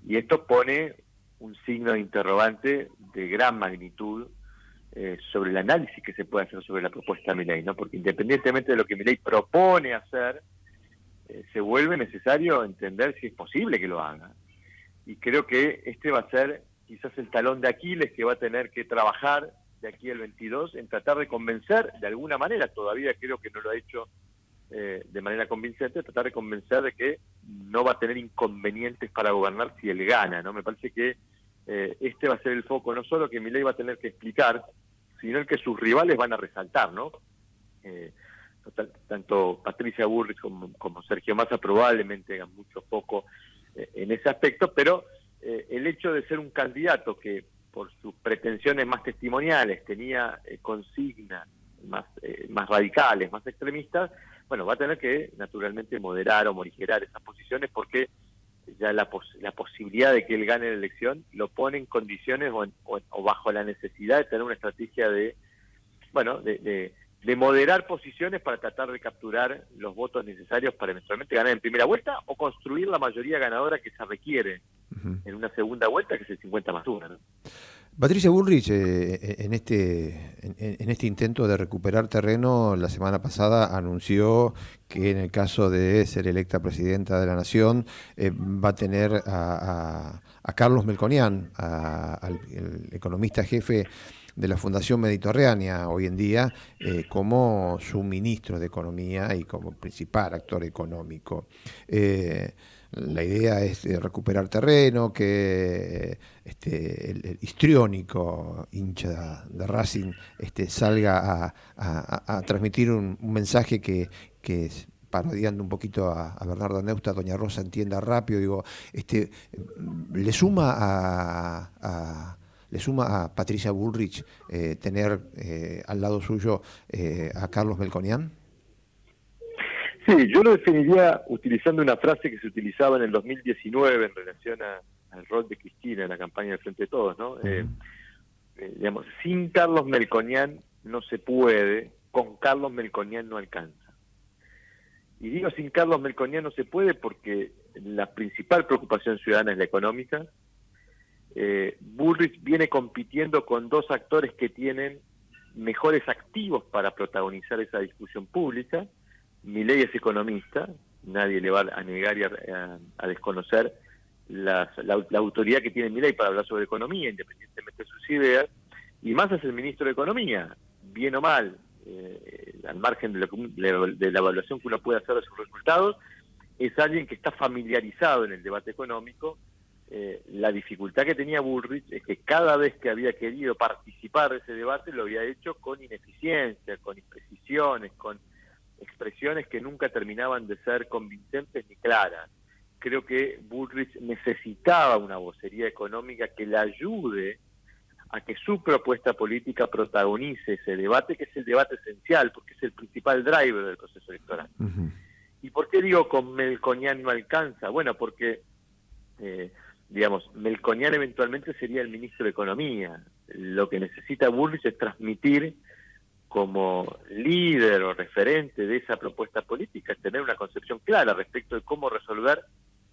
Y esto pone un signo de interrogante de gran magnitud sobre el análisis que se puede hacer sobre la propuesta de Milei, ¿no? Porque independientemente de lo que Milei propone hacer, se vuelve necesario entender si es posible que lo haga. Y creo que este va a ser quizás el talón de Aquiles que va a tener que trabajar de aquí al 22 en tratar de convencer, de alguna manera, todavía creo que no lo ha hecho de manera convincente, tratar de convencer de que no va a tener inconvenientes para gobernar si él gana, ¿no? Me parece que este va a ser el foco, no solo que Milei va a tener que explicar, sino el que sus rivales van a resaltar, ¿no? Tanto Patricia Bullrich como Sergio Massa probablemente hagan mucho foco en ese aspecto, pero el hecho de ser un candidato que por sus pretensiones más testimoniales tenía consignas más radicales, más extremistas, bueno, va a tener que naturalmente moderar o morigerar esas posiciones, porque ya la posibilidad de que él gane la elección lo pone en condiciones o bajo la necesidad de tener una estrategia de moderar posiciones para tratar de capturar los votos necesarios para eventualmente ganar en primera vuelta o construir la mayoría ganadora que se requiere en una segunda vuelta, que es el 50+1, ¿no? Patricia Bullrich, en este intento de recuperar terreno, la semana pasada anunció que en el caso de ser electa presidenta de la Nación, va a tener a Carlos Melconian, el economista jefe de la Fundación Mediterránea hoy en día, como su ministro de Economía y como principal actor económico. La idea es recuperar terreno, que el histriónico hincha de Racing salga a transmitir un mensaje que parodiando un poquito a Bernardo Neustadt, Doña Rosa entienda rápido, digo, le suma a Patricia Bullrich tener al lado suyo a Carlos Melconian. Sí, yo lo definiría utilizando una frase que se utilizaba en el 2019 en relación al rol de Cristina en la campaña del Frente de Todos, ¿no? Digamos, sin Carlos Melconian no se puede, con Carlos Melconian no alcanza. Y digo sin Carlos Melconian no se puede porque la principal preocupación ciudadana es la económica. Bullrich viene compitiendo con dos actores que tienen mejores activos para protagonizar esa discusión pública. Milei es economista, nadie le va a negar y a desconocer la autoridad que tiene Milei para hablar sobre economía, independientemente de sus ideas, y Massa es el ministro de Economía, bien o mal, al margen de la evaluación que uno puede hacer de sus resultados, es alguien que está familiarizado en el debate económico. La dificultad que tenía Bullrich es que cada vez que había querido participar de ese debate lo había hecho con ineficiencia, con imprecisiones, con expresiones que nunca terminaban de ser convincentes ni claras. Creo que Bullrich necesitaba una vocería económica que le ayude a que su propuesta política protagonice ese debate, que es el debate esencial, porque es el principal driver del proceso electoral. ¿Y por qué digo con Melconian no alcanza? Bueno, porque, Melconian eventualmente sería el ministro de Economía. Lo que necesita Bullrich es transmitir como líder o referente de esa propuesta política, es tener una concepción clara respecto de cómo resolver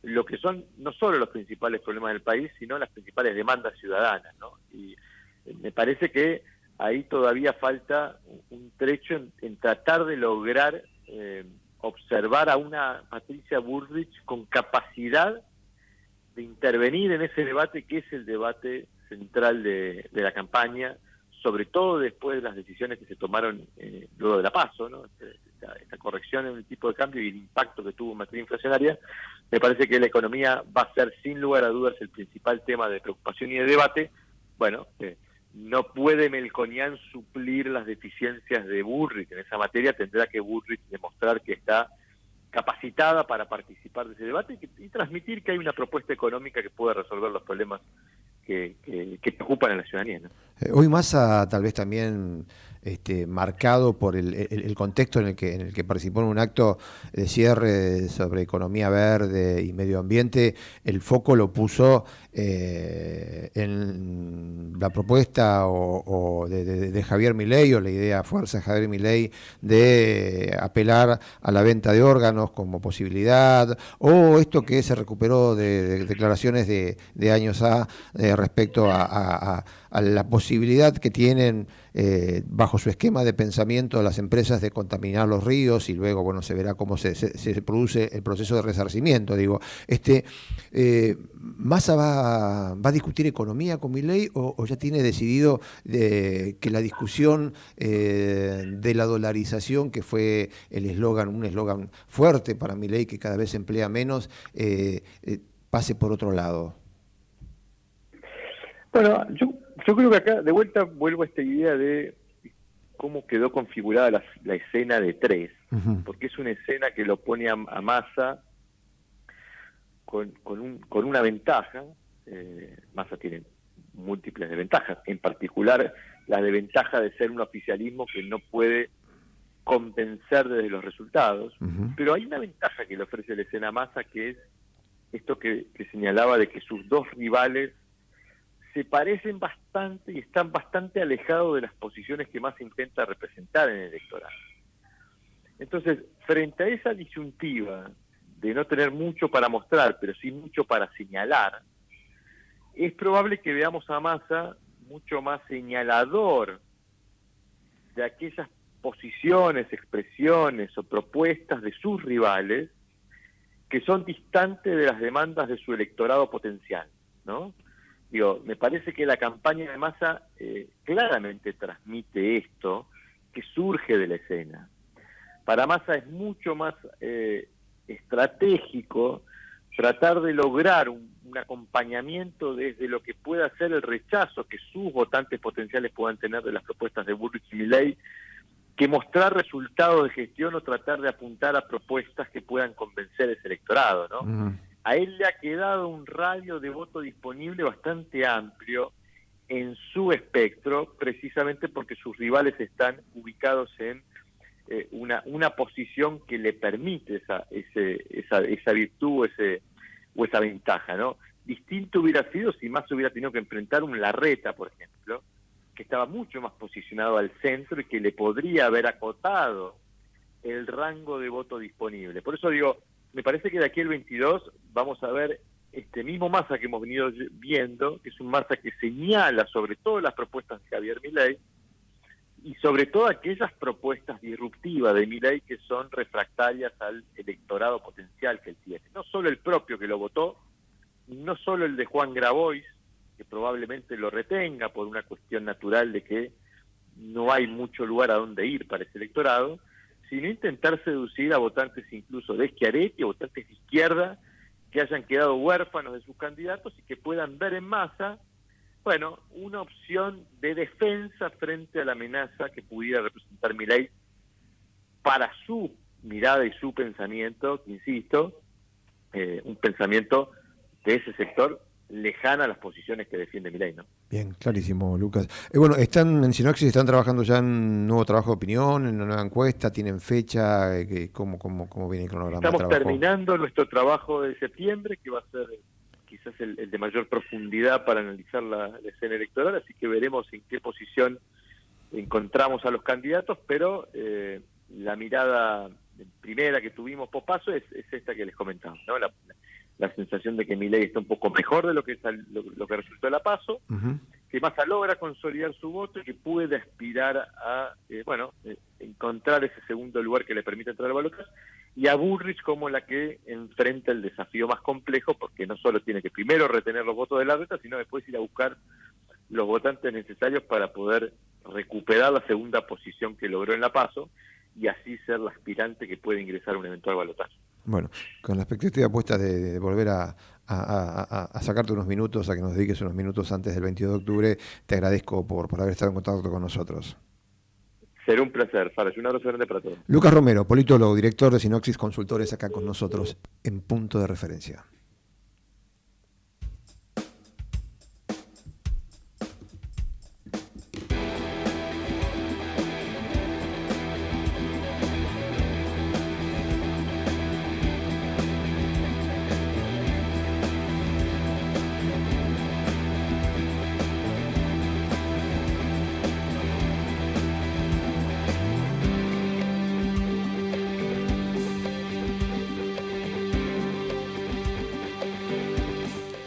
lo que son no solo los principales problemas del país, sino las principales demandas ciudadanas, ¿no? Y me parece que ahí todavía falta un trecho en tratar de lograr observar a una Patricia Bullrich con capacidad de intervenir en ese debate que es el debate central de la campaña, sobre todo después de las decisiones que se tomaron luego de la PASO, ¿no? Esta corrección en el tipo de cambio y el impacto que tuvo en materia inflacionaria. Me parece que la economía va a ser sin lugar a dudas el principal tema de preocupación y de debate. Bueno, no puede Melconian suplir las deficiencias de Bullrich en esa materia, tendrá que Bullrich demostrar que está capacitada para participar de ese debate y transmitir que hay una propuesta económica que puede resolver los problemas que preocupan a la ciudadanía, ¿no? Hoy Massa tal vez también marcado por el contexto en el que participó en un acto de cierre sobre economía verde y medio ambiente. El foco lo puso en la propuesta de Javier Milei, o la idea fuerza de Javier Milei de apelar a la venta de órganos como posibilidad, o esto que se recuperó de declaraciones de años respecto a la posibilidad que tienen bajo su esquema de pensamiento las empresas de contaminar los ríos, y luego se verá cómo se produce el proceso de resarcimiento. ¿Massa va a discutir economía con Milei o ya tiene decidido que la discusión de la dolarización, que fue un eslogan fuerte para Milei, que cada vez se emplea menos, pase por otro lado? Bueno, yo creo que acá de vuelta vuelvo a esta idea de cómo quedó configurada la escena de tres, porque es una escena que lo pone a Massa con una ventaja. Massa tiene múltiples desventajas, en particular la desventaja de ser un oficialismo que no puede convencer desde los resultados, pero hay una ventaja que le ofrece la escena a Massa, que es esto que señalaba de que sus dos rivales se parecen bastante y están bastante alejados de las posiciones que Massa intenta representar en el electorado. Entonces, frente a esa disyuntiva de no tener mucho para mostrar, pero sí mucho para señalar, es probable que veamos a Massa mucho más señalador de aquellas posiciones, expresiones o propuestas de sus rivales que son distantes de las demandas de su electorado potencial, ¿no? Me parece que la campaña de Massa claramente transmite esto que surge de la escena. Para Massa es mucho más estratégico tratar de lograr un acompañamiento desde lo que pueda ser el rechazo que sus votantes potenciales puedan tener de las propuestas de Bullrich y Milei, que mostrar resultados de gestión o tratar de apuntar a propuestas que puedan convencer ese electorado, ¿no? A él le ha quedado un radio de voto disponible bastante amplio en su espectro, precisamente porque sus rivales están ubicados en una posición que le permite esa virtud o esa ventaja, ¿no? Distinto hubiera sido si Massa hubiera tenido que enfrentar un Larreta, por ejemplo, que estaba mucho más posicionado al centro y que le podría haber acotado el rango de voto disponible. Por eso digo, me parece que de aquí al 22 vamos a ver este mismo Massa que hemos venido viendo, que es un Massa que señala sobre todo las propuestas de Javier Milei y sobre todo aquellas propuestas disruptivas de Milei que son refractarias al electorado potencial que él tiene. No solo el propio que lo votó, no solo el de Juan Grabois, que probablemente lo retenga por una cuestión natural de que no hay mucho lugar a donde ir para ese electorado, sino intentar seducir a votantes incluso de Schiaretti, o votantes de izquierda, que hayan quedado huérfanos de sus candidatos y que puedan ver en Massa, una opción de defensa frente a la amenaza que pudiera representar Milei para su mirada y su pensamiento, que insisto, un pensamiento de ese sector lejana a las posiciones que defiende Milei, ¿no? Bien, clarísimo, Lucas. Están en Sinoxis, están trabajando ya en un nuevo trabajo de opinión, en una nueva encuesta, tienen fecha, ¿cómo viene el cronograma de trabajo? Estamos terminando nuestro trabajo de septiembre, que va a ser quizás el de mayor profundidad para analizar la escena electoral, así que veremos en qué posición encontramos a los candidatos, pero la mirada primera que tuvimos pospaso es esta que les comentaba, ¿no? La sensación de que Milei está un poco mejor de lo que resultó de la PASO, que Massa logra consolidar su voto y que puede aspirar a encontrar ese segundo lugar que le permite entrar al balotaje, y a Bullrich como la que enfrenta el desafío más complejo, porque no solo tiene que primero retener los votos de Larreta, sino después ir a buscar los votantes necesarios para poder recuperar la segunda posición que logró en la PASO y así ser la aspirante que puede ingresar a un eventual balotaje. Bueno, con la expectativa puesta de volver a sacarte unos minutos, a que nos dediques unos minutos antes del 22 de octubre, te agradezco por haber estado en contacto con nosotros. Será un placer, Fares, un abrazo grande para todos. Lucas Romero, politólogo, director de Sinoxis Consultores, acá con nosotros en Punto de Referencia.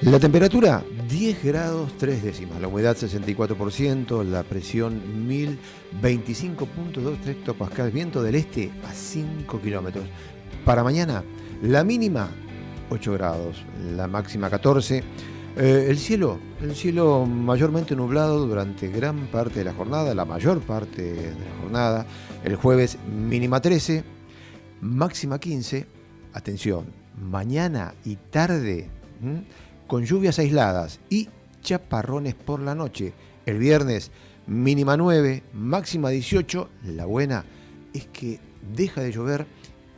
La temperatura 10 grados 3 décimas, la humedad 64%, la presión 1025.2 hectopascal, viento del este a 5 kilómetros. Para mañana, la mínima 8 grados, la máxima 14. El cielo mayormente nublado durante gran parte de la jornada, la mayor parte de la jornada. El jueves mínima 13, máxima 15. Atención, mañana y tarde con lluvias aisladas y chaparrones por la noche. El viernes mínima 9, máxima 18. La buena es que deja de llover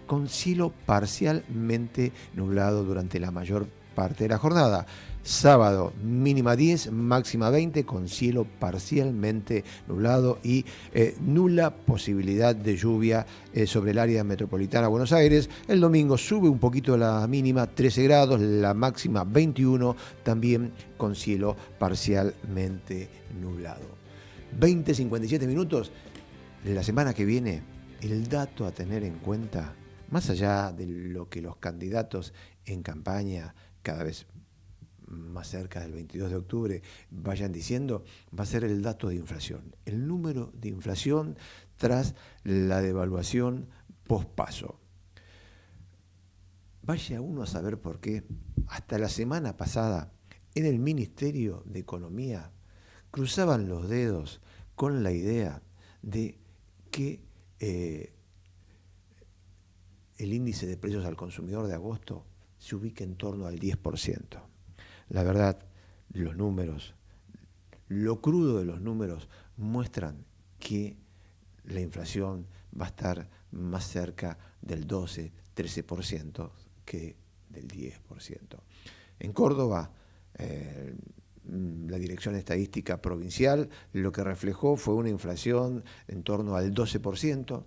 con cielo parcialmente nublado durante la mayor parte de la jornada. Sábado mínima 10, máxima 20 con cielo parcialmente nublado y nula posibilidad de lluvia sobre el área metropolitana de Buenos Aires. El domingo sube un poquito la mínima, 13 grados, la máxima 21, también con cielo parcialmente nublado. 20:57 minutos. La semana que viene, el dato a tener en cuenta, más allá de lo que los candidatos en campaña cada vez más cerca del 22 de octubre vayan diciendo, va a ser el dato de inflación, el número de inflación tras la devaluación pospaso. Vaya uno a saber por qué. Hasta la semana pasada, en el Ministerio de Economía, cruzaban los dedos con la idea de que el índice de precios al consumidor de agosto se ubique en torno al 10%. La verdad, los números, lo crudo de los números muestran que la inflación va a estar más cerca del 12-13% que del 10%. En Córdoba, la Dirección Estadística Provincial lo que reflejó fue una inflación en torno al 12%.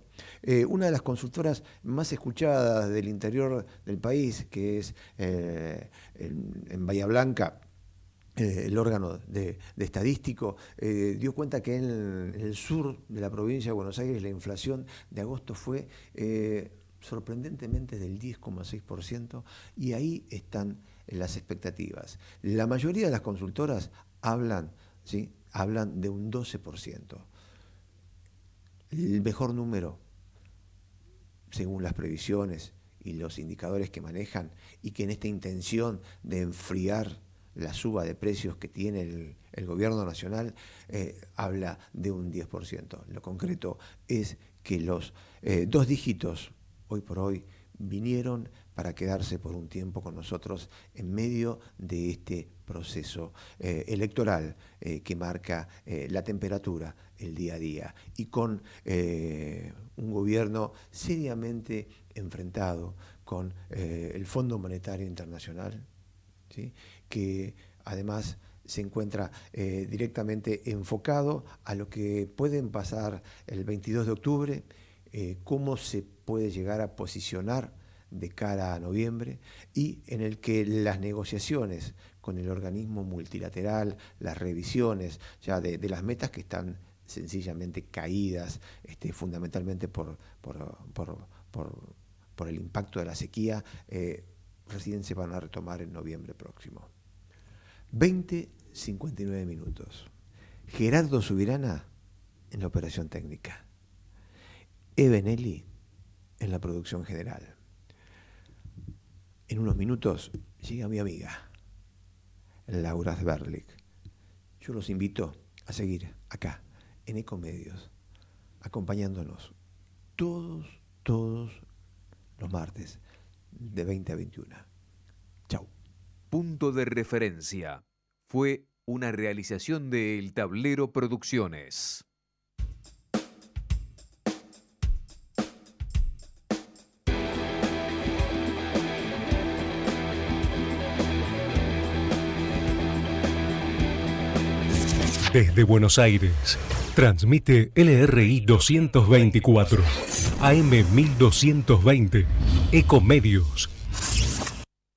Una de las consultoras más escuchadas del interior del país, que es en Bahía Blanca, el órgano de estadístico, dio cuenta que en el sur de la provincia de Buenos Aires la inflación de agosto fue sorprendentemente del 10,6%, y ahí están las expectativas. La mayoría de las consultoras hablan de un 12%. El mejor número, según las previsiones y los indicadores que manejan, y que en esta intención de enfriar la suba de precios que tiene el gobierno nacional, habla de un 10%. Lo concreto es que los dos dígitos, hoy por hoy, vinieron para quedarse por un tiempo con nosotros en medio de este proceso electoral que marca la temperatura, el día a día, y con un gobierno seriamente enfrentado con el Fondo Monetario Internacional, ¿sí?, que además se encuentra directamente enfocado a lo que pueden pasar el 22 de octubre, cómo se puede llegar a posicionar de cara a noviembre, y en el que las negociaciones con el organismo multilateral, las revisiones ya de las metas que están sencillamente caídas, fundamentalmente por el impacto de la sequía, recién se van a retomar en noviembre próximo. 20:59 minutos. Gerardo Subirana en la operación técnica. Ebenelli en la producción general. En unos minutos llega mi amiga, Laura Sberlik. Yo los invito a seguir acá, en Ecomedios, acompañándonos todos los martes de 20 a 21. Chau. Punto de Referencia fue una realización de El Tablero Producciones. Desde Buenos Aires, transmite LRI 224, AM 1220, Ecomedios,